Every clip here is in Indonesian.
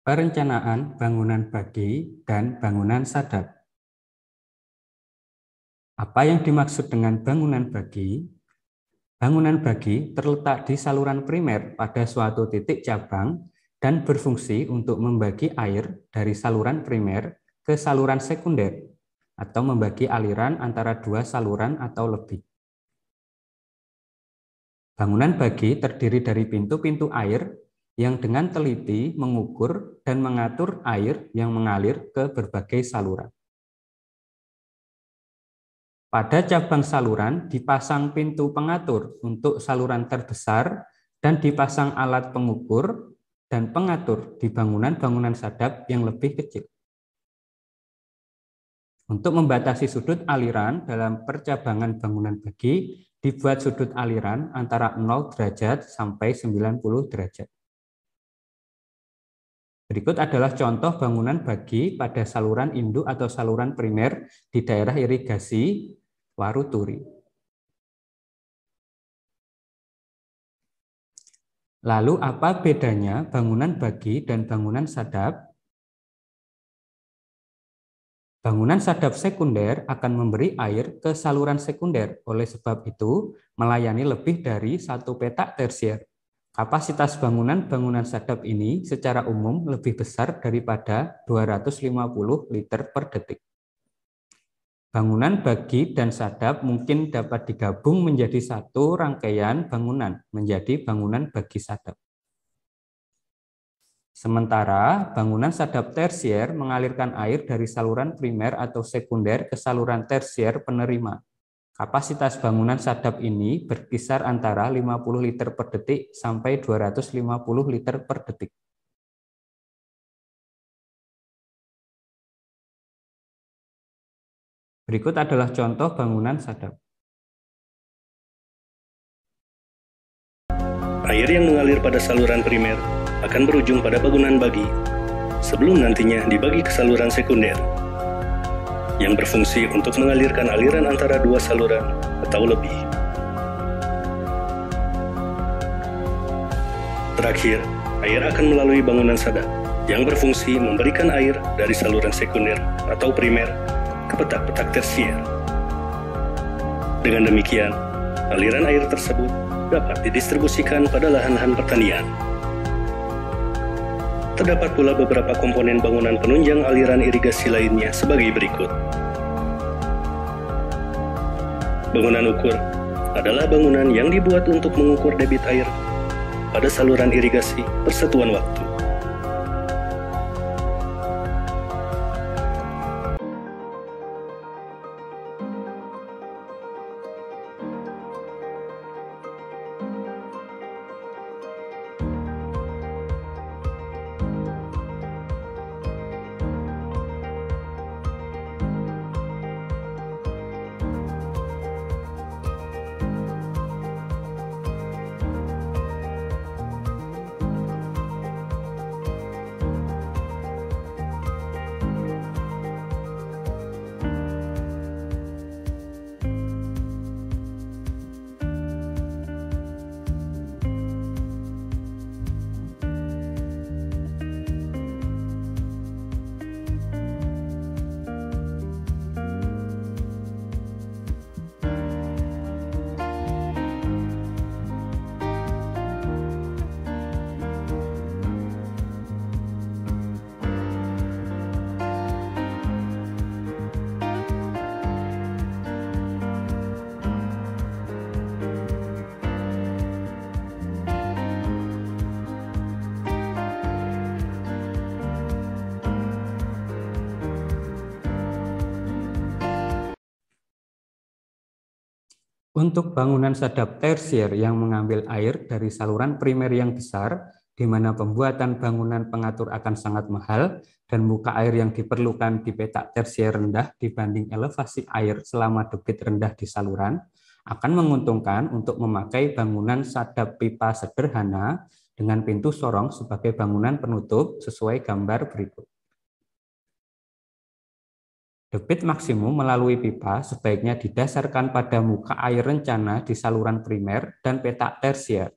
Perencanaan bangunan bagi dan bangunan sadap. Apa yang dimaksud dengan bangunan bagi? Bangunan bagi terletak di saluran primer pada suatu titik cabang dan berfungsi untuk membagi air dari saluran primer ke saluran sekunder atau membagi aliran antara dua saluran atau lebih. Bangunan bagi terdiri dari pintu-pintu air yang dengan teliti mengukur dan mengatur air yang mengalir ke berbagai saluran. Pada cabang saluran dipasang pintu pengatur untuk saluran terbesar dan dipasang alat pengukur dan pengatur di bangunan-bangunan sadap yang lebih kecil. Untuk membatasi sudut aliran dalam percabangan bangunan bagi, dibuat sudut aliran antara 0 derajat sampai 90 derajat. Berikut adalah contoh bangunan bagi pada saluran induk atau saluran primer di daerah irigasi Waruturi. Lalu apa bedanya bangunan bagi dan bangunan sadap? Bangunan sadap sekunder akan memberi air ke saluran sekunder, oleh sebab itu melayani lebih dari satu petak tersier. Kapasitas bangunan-bangunan sadap ini secara umum lebih besar daripada 250 liter per detik. Bangunan bagi dan sadap mungkin dapat digabung menjadi satu rangkaian bangunan, menjadi bangunan bagi sadap. Sementara bangunan sadap tersier mengalirkan air dari saluran primer atau sekunder ke saluran tersier penerima. Kapasitas bangunan sadap ini berkisar antara 50 liter per detik sampai 250 liter per detik. Berikut adalah contoh bangunan sadap. Air yang mengalir pada saluran primer akan berujung pada bangunan bagi, sebelum nantinya dibagi ke saluran sekunder, yang berfungsi untuk mengalirkan aliran antara dua saluran atau lebih. Terakhir, air akan melalui bangunan sadap, yang berfungsi memberikan air dari saluran sekunder atau primer ke petak-petak tersier. Dengan demikian, aliran air tersebut dapat didistribusikan pada lahan-lahan pertanian. Terdapat pula beberapa komponen bangunan penunjang aliran irigasi lainnya sebagai berikut. Bangunan ukur adalah bangunan yang dibuat untuk mengukur debit air pada saluran irigasi persatuan waktu. Untuk bangunan sadap tersier yang mengambil air dari saluran primer yang besar, di mana pembuatan bangunan pengatur akan sangat mahal dan muka air yang diperlukan di petak tersier rendah dibanding elevasi air selama debit rendah di saluran, akan menguntungkan untuk memakai bangunan sadap pipa sederhana dengan pintu sorong sebagai bangunan penutup sesuai gambar berikut. Debit maksimum melalui pipa sebaiknya didasarkan pada muka air rencana di saluran primer dan petak tersier.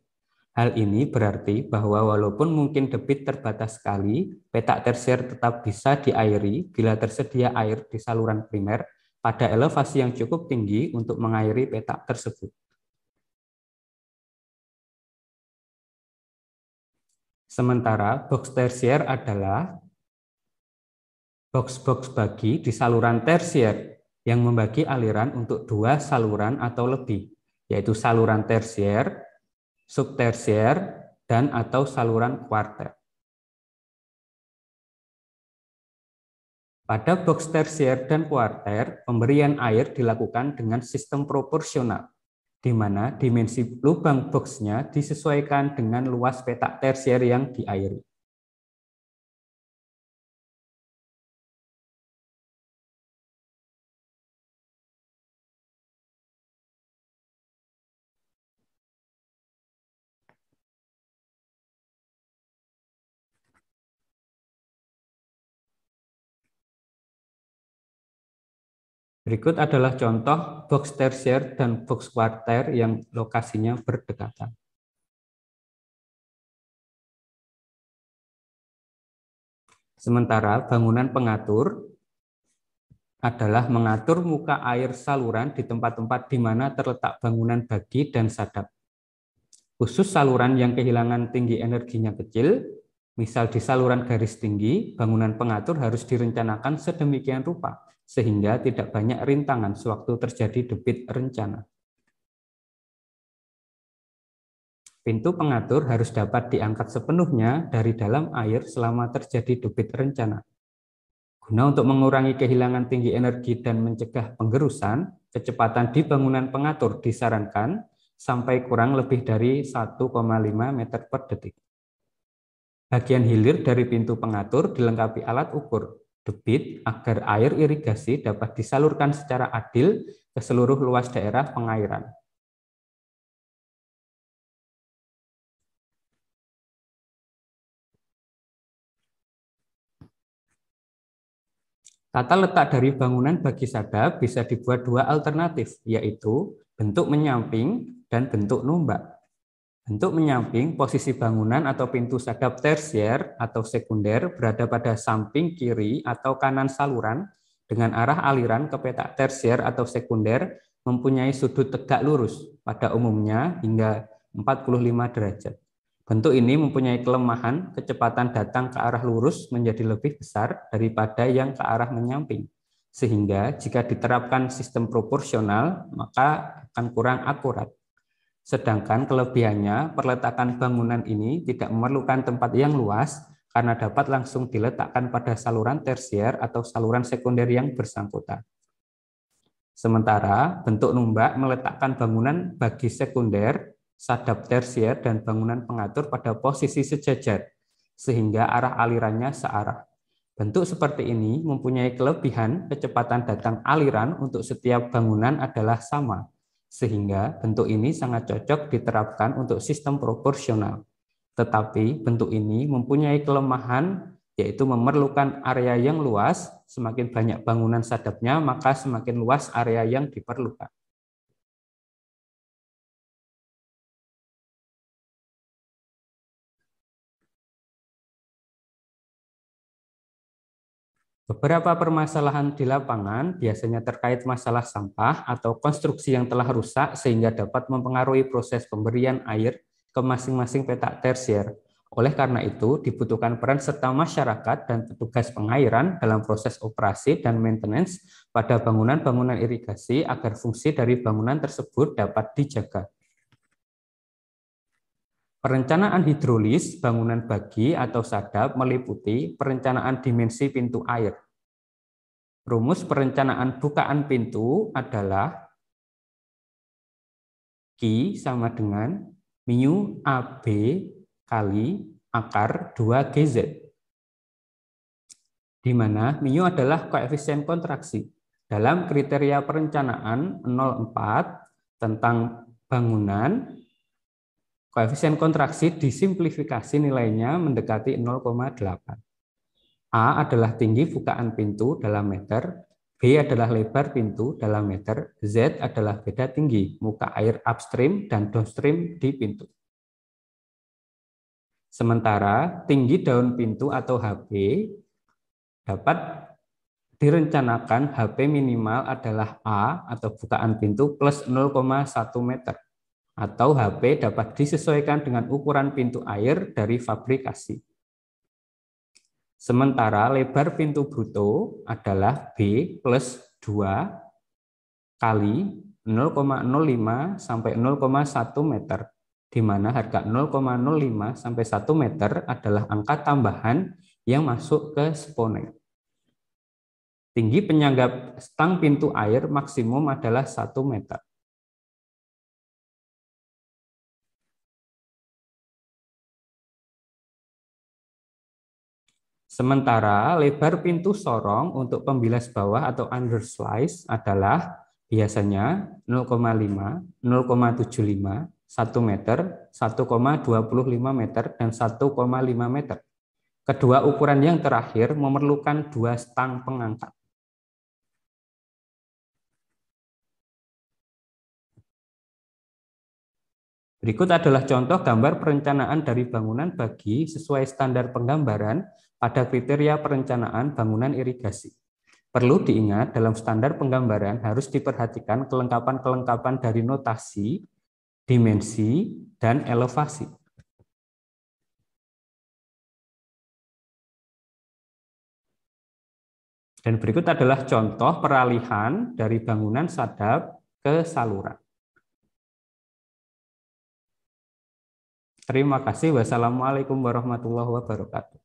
Hal ini berarti bahwa walaupun mungkin debit terbatas sekali, petak tersier tetap bisa diairi bila tersedia air di saluran primer pada elevasi yang cukup tinggi untuk mengairi petak tersebut. Sementara box tersier adalah box-box bagi di saluran tersier yang membagi aliran untuk dua saluran atau lebih, yaitu saluran tersier, subtersier, dan atau saluran kuarter. Pada box tersier dan kuarter, pemberian air dilakukan dengan sistem proporsional, di mana dimensi lubang boxnya disesuaikan dengan luas petak tersier yang diairi. Berikut adalah contoh box tersier dan box kuarter yang lokasinya berdekatan. Sementara bangunan pengatur adalah mengatur muka air saluran di tempat-tempat di mana terletak bangunan bagi dan sadap. Khusus saluran yang kehilangan tinggi energinya kecil, misal di saluran garis tinggi, bangunan pengatur harus direncanakan sedemikian rupa, sehingga tidak banyak rintangan sewaktu terjadi debit rencana. Pintu pengatur harus dapat diangkat sepenuhnya dari dalam air selama terjadi debit rencana. Guna untuk mengurangi kehilangan tinggi energi dan mencegah penggerusan, kecepatan di bangunan pengatur disarankan sampai kurang lebih dari 1,5 meter per detik. Bagian hilir dari pintu pengatur dilengkapi alat ukur debit agar air irigasi dapat disalurkan secara adil ke seluruh luas daerah pengairan. Tata letak dari bangunan bagi sadap bisa dibuat dua alternatif, yaitu bentuk menyamping dan bentuk numbak. Bentuk menyamping, posisi bangunan atau pintu sadap tersier atau sekunder berada pada samping kiri atau kanan saluran dengan arah aliran ke petak tersier atau sekunder mempunyai sudut tegak lurus, pada umumnya hingga 45 derajat. Bentuk ini mempunyai kelemahan, kecepatan datang ke arah lurus menjadi lebih besar daripada yang ke arah menyamping. Sehingga jika diterapkan sistem proporsional, maka akan kurang akurat. Sedangkan kelebihannya, perletakan bangunan ini tidak memerlukan tempat yang luas karena dapat langsung diletakkan pada saluran tersier atau saluran sekunder yang bersangkutan. Sementara bentuk numbak meletakkan bangunan bagi sekunder, sadap tersier, dan bangunan pengatur pada posisi sejajar, sehingga arah alirannya searah. Bentuk seperti ini mempunyai kelebihan kecepatan datang aliran untuk setiap bangunan adalah sama, sehingga bentuk ini sangat cocok diterapkan untuk sistem proporsional. Tetapi bentuk ini mempunyai kelemahan, yaitu memerlukan area yang luas. Semakin banyak bangunan sadapnya, maka semakin luas area yang diperlukan. Beberapa permasalahan di lapangan biasanya terkait masalah sampah atau konstruksi yang telah rusak sehingga dapat mempengaruhi proses pemberian air ke masing-masing petak tersier. Oleh karena itu, dibutuhkan peran serta masyarakat dan petugas pengairan dalam proses operasi dan maintenance pada bangunan-bangunan irigasi agar fungsi dari bangunan tersebut dapat dijaga. Perencanaan hidrolis bangunan bagi atau sadap meliputi perencanaan dimensi pintu air. Rumus perencanaan bukaan pintu adalah Q sama dengan mu AB kali akar 2GZ, di mana mu adalah koefisien kontraksi. Dalam kriteria perencanaan 04 tentang bangunan, koefisien kontraksi disimplifikasi nilainya mendekati 0,8. A adalah tinggi bukaan pintu dalam meter, B adalah lebar pintu dalam meter, Z adalah beda tinggi muka air upstream dan downstream di pintu. Sementara tinggi daun pintu atau HP dapat direncanakan HP minimal adalah A atau bukaan pintu plus 0,1 meter. Atau HP dapat disesuaikan dengan ukuran pintu air dari fabrikasi. Sementara lebar pintu bruto adalah B plus 2 kali 0,05 sampai 0,1 meter, di mana harga 0,05 sampai 1 meter adalah angka tambahan yang masuk ke Sponex. Tinggi penyangga stang pintu air maksimum adalah 1 meter. Sementara lebar pintu sorong untuk pembilas bawah atau underslice adalah biasanya 0,5, 0,75, 1 meter, 1,25 meter, dan 1,5 meter. Kedua ukuran yang terakhir memerlukan 2 stang pengangkat. Berikut adalah contoh gambar perencanaan dari bangunan bagi sesuai standar penggambaran pada kriteria perencanaan bangunan irigasi. Perlu diingat, dalam standar penggambaran harus diperhatikan kelengkapan-kelengkapan dari notasi, dimensi, dan elevasi. Dan berikut adalah contoh peralihan dari bangunan sadap ke saluran. Terima kasih. Wassalamualaikum warahmatullahi wabarakatuh.